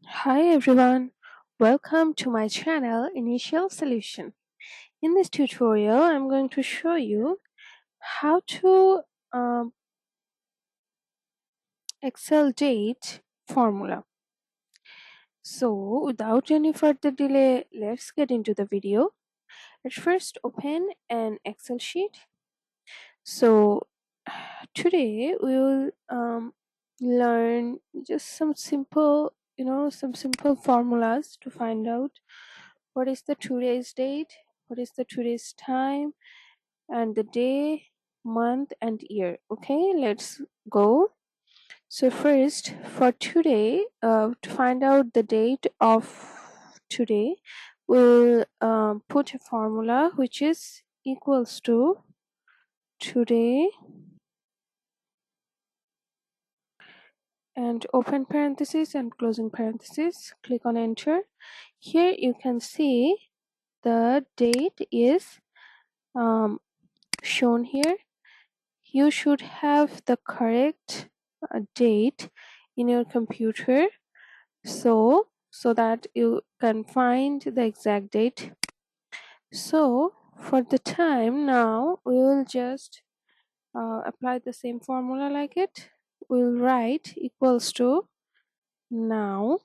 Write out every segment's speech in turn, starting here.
Hi everyone, welcome to my channel Initial Solution. In this tutorial, I'm going to show you how to Excel date formula. So without any further delay, let's get into the video. At first, open an Excel sheet. So today we will learn just some simple formulas to find out what is the today's date, what is the today's time, and the day, month, and year. Okay, let's go. So first, for today, to find out the date of today, we'll put a formula which is equals to today and open parenthesis and closing parenthesis. Click on enter. Here you can see the date is shown here. You should have the correct date in your computer so that you can find the exact date. So for the time now, we will just apply the same formula like it. We'll write equals to now,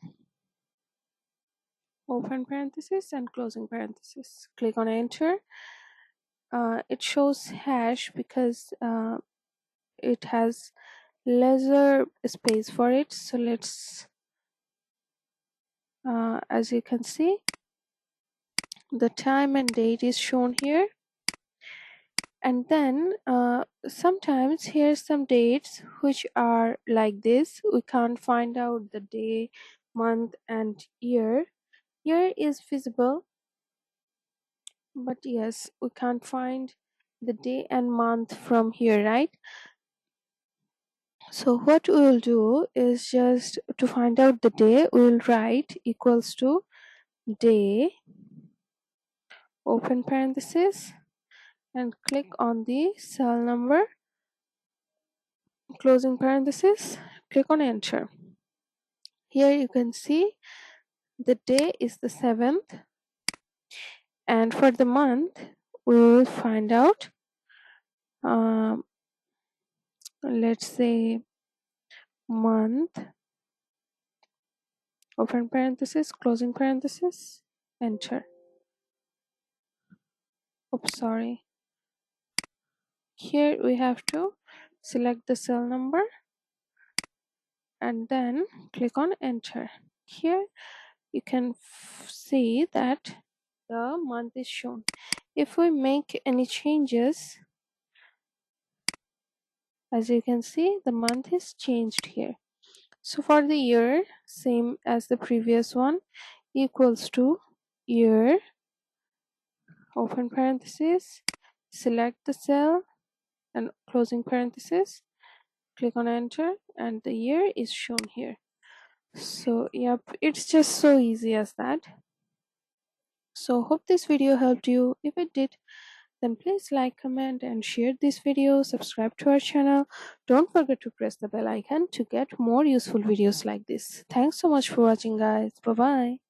open parenthesis and closing parenthesis. Click on enter. It shows hash because it has lesser space for it. So let's as you can see, the time and date is shown here. And then sometimes here's some dates which are like this. We can't find out the day, month, and year. Year is visible, but yes, we can't find the day and month from here, right? So what we will do is, just to find out the day, we will write equals to day, open parenthesis, and click on the cell number, closing parenthesis, click on enter. Here you can see the day is the 7th, and for the month we will find out, um, let's say month, open parenthesis, closing parenthesis, enter. Oops, sorry. Here we have to select the cell number and then click on enter. Here you can see that the month is shown. If we make any changes, as you can see, the month is changed here. So for the year, same as the previous one, equals to year, open parenthesis, select the cell and closing parenthesis, click on enter, and the year is shown here. So yep, it's just so easy as that. So hope this video helped you. If it did, then please like, comment, and share this video. Subscribe to our channel. Don't forget to press the bell icon to get more useful videos like this. Thanks so much for watching, guys. Bye bye.